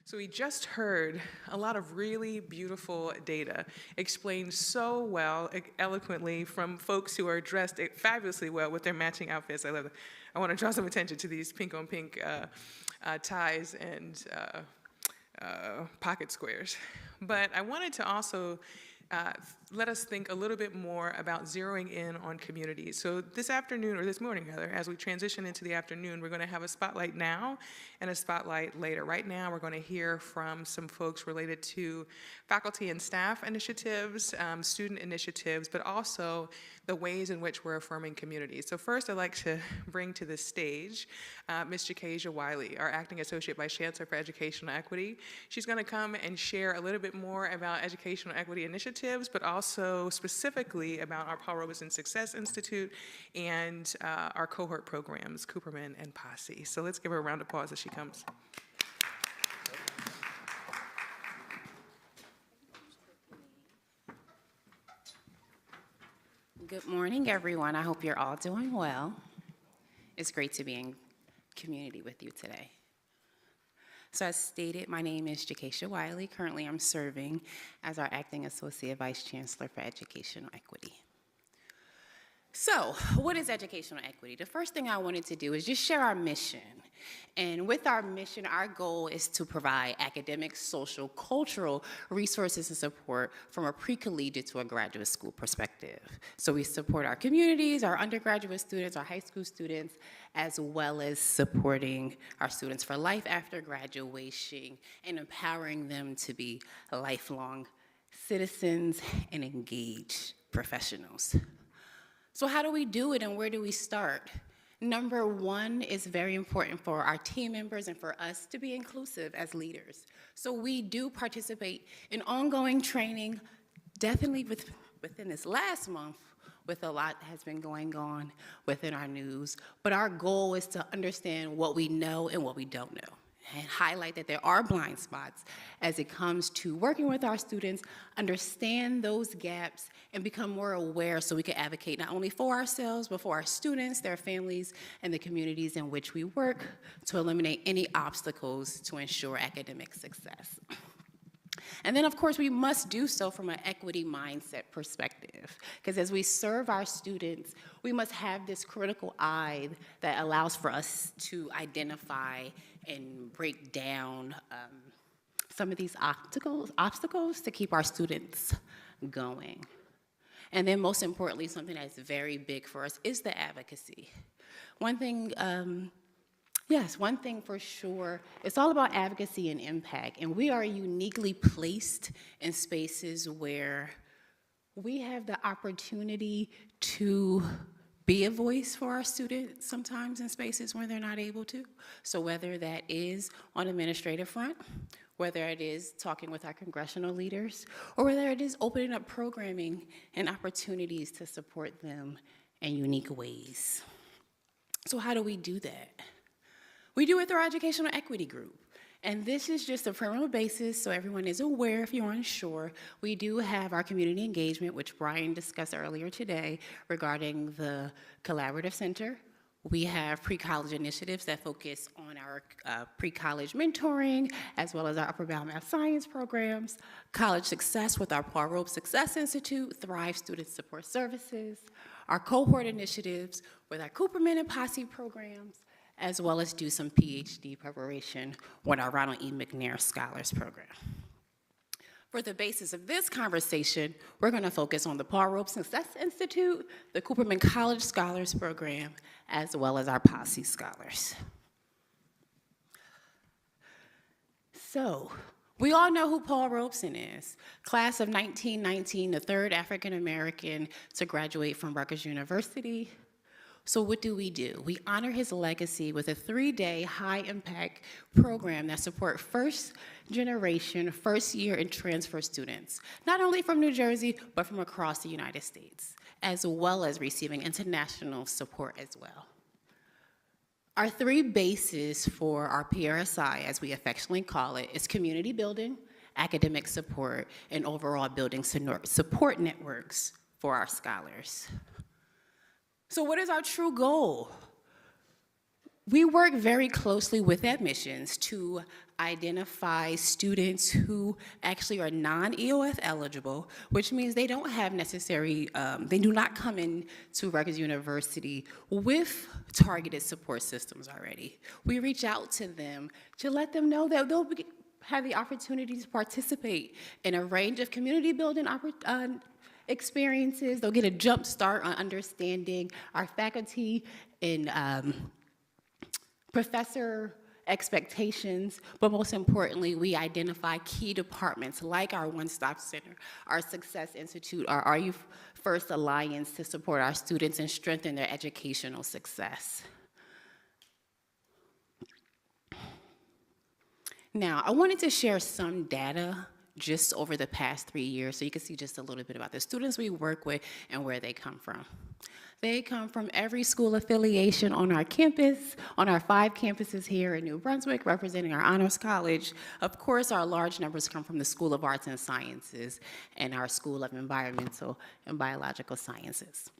So we just heard a lot of really beautiful data explained so well, eloquently from folks who are dressed fabulously well with their matching outfits. I love it. I want to draw some attention to these pink on pink ties and pocket squares. But I wanted to also let us think a little bit more about zeroing in on communities. So this afternoon, or this morning rather, as we transition into the afternoon, we're going to have a spotlight now and a spotlight later. Right now, we're going to hear from some folks related to faculty and staff initiatives, student initiatives, but also the ways in which we're affirming communities. So first, I'd like to bring to the stage Ms. Jakasia Wiley, our Acting Associate Vice Chancellor for Educational Equity. She's going to come and share a little bit more about educational equity initiatives, but also specifically about our Paul Robeson Success Institute and our cohort programs, Cooperman and Posse. So let's give her a round of applause as she comes. Good morning, everyone. I hope you're all doing well. It's great to be in community with you today. So as stated, my name is Jakasia Wiley. Currently, I'm serving as our Acting Associate Vice Chancellor for Educational Equity. So, what is educational equity? The first thing I wanted to do is just share our mission. And with our mission, our goal is to provide academic, social, cultural resources and support from a pre-collegiate to a graduate school perspective. So we support our communities, our undergraduate students, our high school students, as well as supporting our students for life after graduation and empowering them to be lifelong citizens and engaged professionals. So how do we do it and where do we start? Number one is very important for our team members and for us to be inclusive as leaders. So we do participate in ongoing training, definitely within this last month, with a lot that has been going on within our news. But our goal is to understand what we know and what we don't know, and highlight that there are blind spots as it comes to working with our students, understand those gaps, and become more aware so we can advocate not only for ourselves, but for our students, their families, and the communities in which we work to eliminate any obstacles to ensure academic success. And then, of course, we must do so from an equity mindset perspective, because as we serve our students, we must have this critical eye that allows for us to identify and break down some of these obstacles to keep our students going. And then most importantly, something that's very big for us is the advocacy. One thing for sure, it's all about advocacy and impact, and we are uniquely placed in spaces where we have the opportunity to be a voice for our students sometimes in spaces where they're not able to. So whether that is on administrative front, whether it is talking with our congressional leaders, or whether it is opening up programming and opportunities to support them in unique ways. So how do we do that? We do it through our educational equity group. And this is just a permanent basis, so everyone is aware if you're unsure. We do have our community engagement, which Brian discussed earlier today regarding the Collaborative Center. We have pre-college initiatives that focus on our pre-college mentoring, as well as our upper bound math science programs, college success with our Paul Robeson Success Institute, Thrive Student Support Services, our cohort initiatives with our Cooperman and Posse programs, as well as do some PhD preparation with our Ronald E. McNair Scholars Program. For the basis of this conversation, we're going to focus on the Paul Robeson Success Institute, the Cooperman College Scholars Program, as well as our Posse Scholars. So, we all know who Paul Robeson is. Class of 1919, the third African American to graduate from Rutgers University. So what do? We honor his legacy with a 3-day high-impact program that supports first-generation, first-year, and transfer students, not only from New Jersey, but from across the United States, as well as receiving international support as well. Our 3 bases for our PRSI, as we affectionately call it, is community building, academic support, and overall building support networks for our scholars. So what is our true goal? We work very closely with admissions to identify students who actually are non-EOF eligible, which means they don't have necessary, they do not come in to Rutgers University with targeted support systems already. We reach out to them to let them know that they'll have the opportunity to participate in a range of community building experiences. They'll get a jump start on understanding our faculty and professor expectations, but most importantly, we identify key departments like our One-Stop Center, our Success Institute, our Are You First Alliance to support our students and strengthen their educational success. Now, I wanted to share some data just over the past 3 years so you can see just a little bit about the students we work with and where they come from. They come from every school affiliation on our campus, on our 5 campuses here in New Brunswick, representing our Honors College. Of course, our large numbers come from the School of Arts and Sciences and our School of Environmental and Biological Sciences.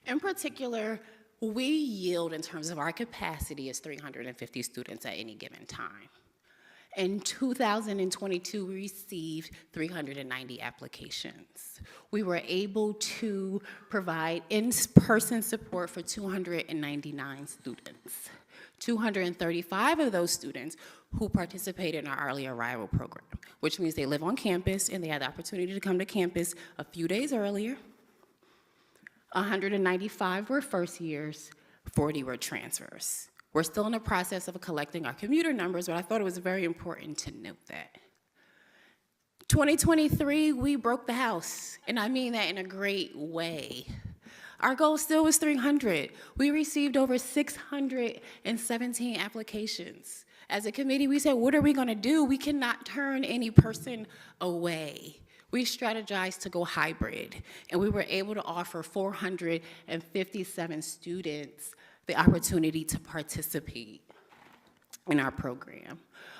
In particular, we yield in terms of our capacity is 350 students at any given time. In 2022, we received 390 applications. We were able to provide in-person support for 299 students. 235 of those students who participated in our early arrival program, which means they live on campus and they had the opportunity to come to campus a few days earlier. 195 were first years, 40 were transfers. We're still in the process of collecting our commuter numbers, but I thought it was very important to note that. 2023, we broke the house, and I mean that in a great way. Our goal still was 300. We received over 617 applications. As a committee, we said, what are we gonna do? We cannot turn any person away. We strategized to go hybrid, and we were able to offer 457 students the opportunity to participate in our program.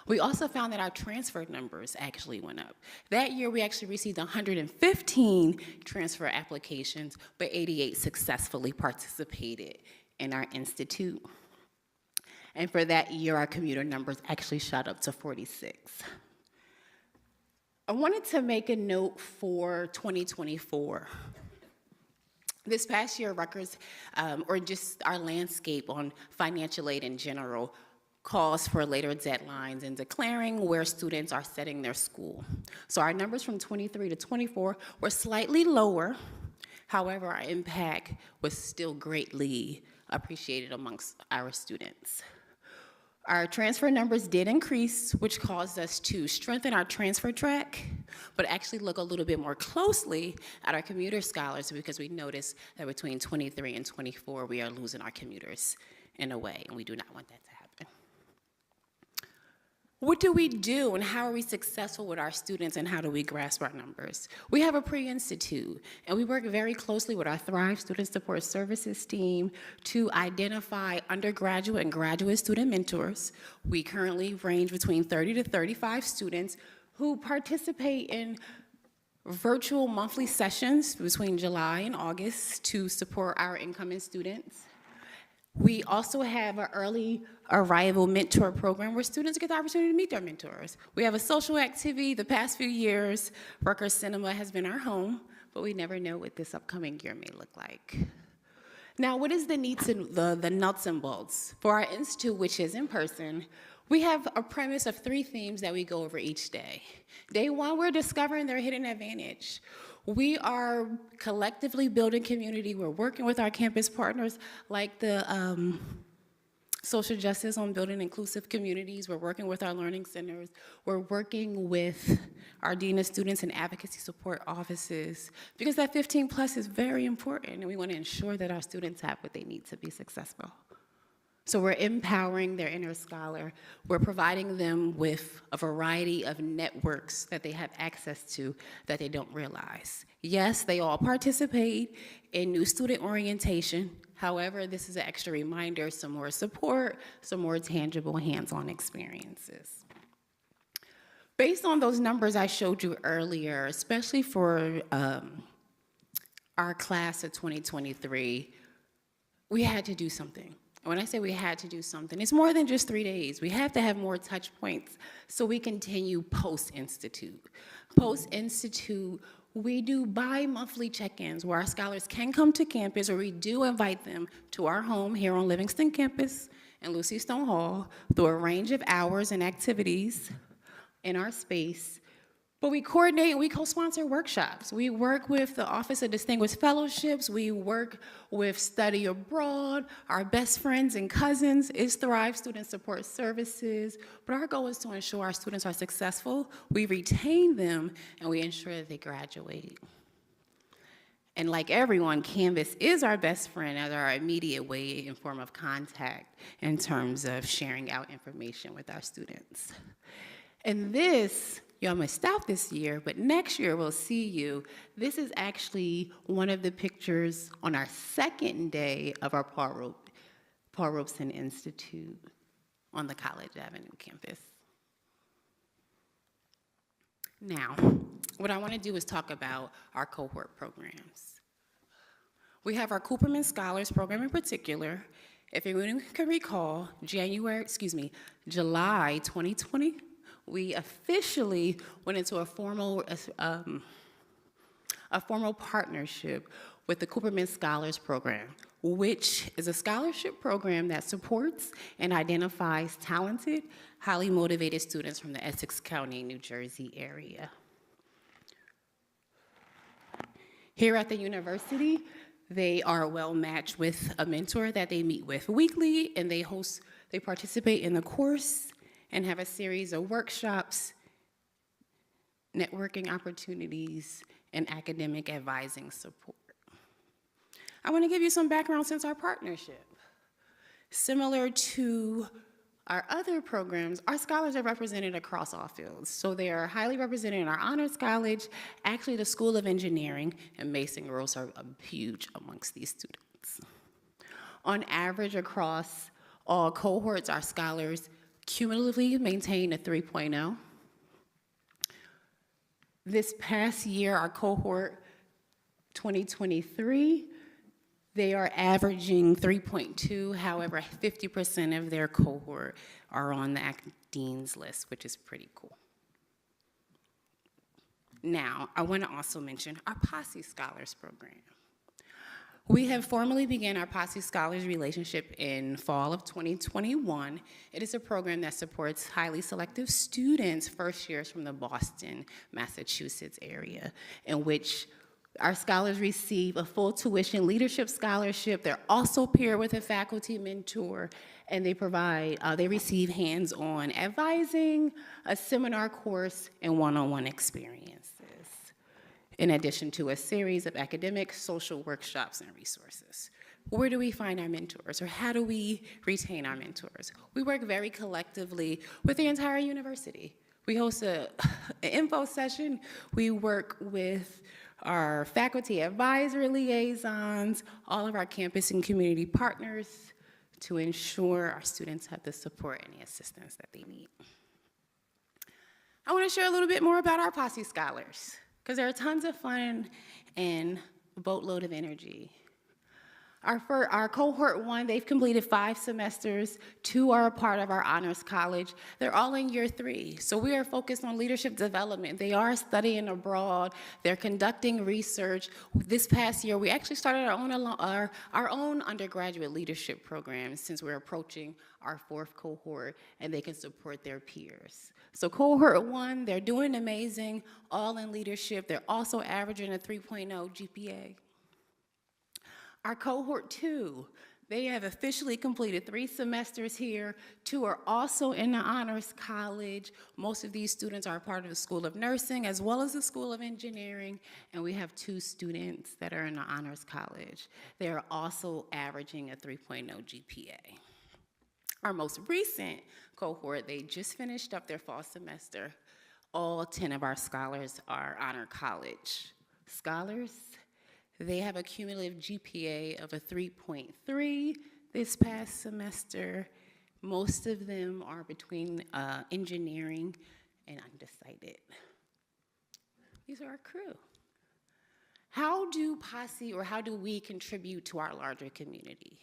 We also found that our transfer numbers actually went up. That year, we actually received 115 transfer applications, but 88 successfully participated in our institute. And for that year, our commuter numbers actually shot up to 46. I wanted to make a note for 2024. This past year, Rutgers, or just our landscape on financial aid in general, calls for later deadlines in declaring where students are setting their school. So our numbers from 23 to 24 were slightly lower. However, our impact was still greatly appreciated amongst our students. Our transfer numbers did increase, which caused us to strengthen our transfer track, but actually look a little bit more closely at our commuter scholars because we noticed that between 23 and 24, we are losing our commuters in a way, and we do not want that to happen. What do we do and how are we successful with our students and how do we grasp our numbers? We have a pre-institute and we work very closely with our Thrive Student Support Services team to identify undergraduate and graduate student mentors. We currently range between 30 to 35 students who participate in virtual monthly sessions between July and August to support our incoming students. We also have an early arrival mentor program where students get the opportunity to meet their mentors. We have a social activity. The past few years, Rutgers Cinema has been our home, but we never know what this upcoming year may look like. Now, what is the nuts and bolts? For our institute, which is in person, we have a premise of 3 themes that we go over each day. Day 1, we're discovering their hidden advantage. We are collectively building community. We're working with our campus partners like the Social Justice on Building Inclusive Communities. We're working with our learning centers. We're working with our Dean of Students and Advocacy Support offices because that 15 plus is very important and we want to ensure that our students have what they need to be successful. So we're empowering their inner scholar. We're providing them with a variety of networks that they have access to that they don't realize. Yes, they all participate in new student orientation. However, this is an extra reminder, some more support, some more tangible hands-on experiences. Based on those numbers I showed you earlier, especially for our class of 2023, we had to do something. And when I say we had to do something, it's more than just 3 days. We have to have more touch points so we continue post-institute. Post-institute, we do bi-monthly check-ins where our scholars can come to campus, or we do invite them to our home here on Livingston campus in Lucy Stone Hall through a range of hours and activities in our space. But we coordinate and we co-sponsor workshops. We work with the Office of Distinguished Fellowships. We work with Study Abroad. Our best friends and cousins is Thrive Student Support Services. But our goal is to ensure our students are successful, we retain them, and we ensure that they graduate. And like everyone, Canvas is our best friend as our immediate way and form of contact in terms of sharing out information with our students. And this, y'all missed out this year, but next year we'll see you. This is actually one of the pictures on our second day of our Paul Robeson Institute on the College Avenue campus. Now, what I want to do is talk about our cohort programs. We have our Cooperman Scholars Program in particular. If anyone can recall, July 2020, we officially went into a formal partnership with the Cooperman Scholars Program, which is a scholarship program that supports and identifies talented, highly motivated students from the Essex County, New Jersey area. Here at the university, they are well matched with a mentor that they meet with weekly, and they participate in the course and have a series of workshops, networking opportunities, and academic advising support. I want to give you some background since our partnership. Similar to our other programs, our scholars are represented across all fields. So they are highly represented in our honors college, actually the School of Engineering and Mason roles are huge amongst these students. On average, across all cohorts, our scholars cumulatively maintain a 3.0. This past year, our cohort 2023, they are averaging 3.2. However, 50% of their cohort are on the Dean's list, which is pretty cool. Now, I want to also mention our Posse Scholars Program. We have formally begun our Posse Scholars relationship in fall of 2021. It is a program that supports highly selective students, first years from the Boston, Massachusetts area, in which our scholars receive a full tuition leadership scholarship. They're also paired with a faculty mentor, and they receive hands-on advising, a seminar course, and one-on-one experiences, in addition to a series of academic, social workshops, and resources. Where do we find our mentors, or how do we retain our mentors? We work very collectively with the entire university. We host an info session. We work with our faculty advisory liaisons, all of our campus and community partners to ensure our students have the support and the assistance that they need. I want to share a little bit more about our Posse Scholars, because they're tons of fun and a boatload of energy. Our cohort 1, they've completed 5 semesters. 2 are a part of our honors college. They're all in year 3. So we are focused on leadership development. They are studying abroad. They're conducting research. This past year, we actually started our own undergraduate leadership program, since we're approaching our 4th cohort and they can support their peers. So cohort 1, they're doing amazing, all in leadership. They're also averaging a 3.0 GPA. Our cohort 2, they have officially completed 3 semesters here. 2 are also in the honors college. Most of these students are a part of the School of Nursing as well as the School of Engineering, and we have 2 students that are in the honors college. They are also averaging a 3.0 GPA. Our most recent cohort, they just finished up their fall semester. All 10 of our scholars are honor college scholars. They have a cumulative GPA of a 3.3 this past semester. Most of them are between engineering and undecided. These are our crew. How do Posse, or how do we contribute to our larger community?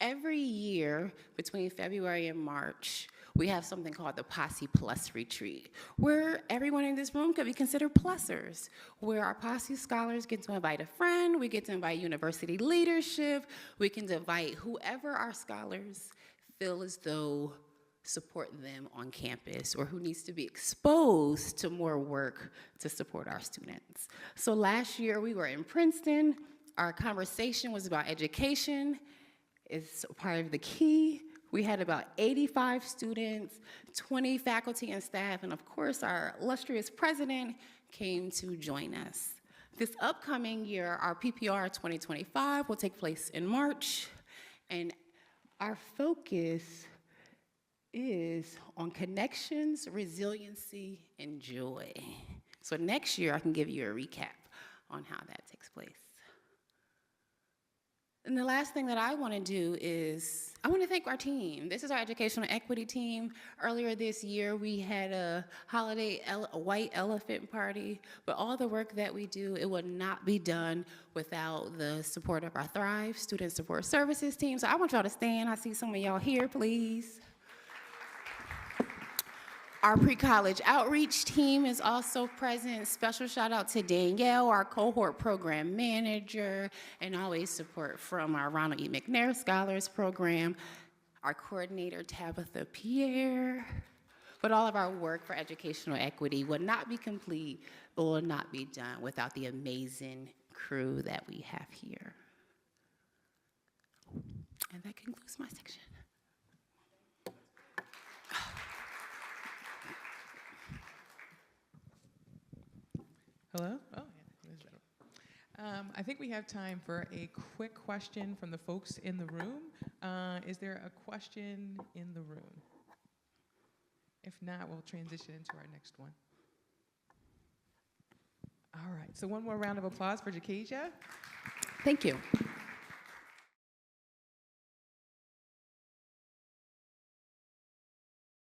Every year between February and March, we have something called the Posse Plus Retreat, where everyone in this room could be considered plussers, where our Posse scholars get to invite a friend, we get to invite university leadership, we can invite whoever our scholars feel as though support them on campus or who needs to be exposed to more work to support our students. So last year we were in Princeton. Our conversation was about education. It's part of the key. We had about 85 students, 20 faculty and staff, and of course our illustrious president came to join us. This upcoming year, our PPR 2025 will take place in March, and our focus is on connections, resiliency, and joy. So next year, I can give you a recap on how that takes place. And the last thing that I want to do is, I want to thank our team. This is our educational equity team. Earlier this year, we had a holiday white elephant party, but all the work that we do, it would not be done without the support of our Thrive Student Support Services team. So I want y'all to stand. I see some of y'all here, please. Our pre-college outreach team is also present. Special shout out to Danielle, our cohort program manager, and always support from our Ronald E. McNair Scholars Program, our coordinator, Tabitha Pierre. But all of our work for educational equity would not be complete, but will not be done without the amazing crew that we have here. And that concludes my section. Hello? Oh, yeah. I think we have time for a quick question from the folks in the room. Is there a question in the room? If not, we'll transition into our next one. All right, so one more round of applause for Jakesia. Thank you.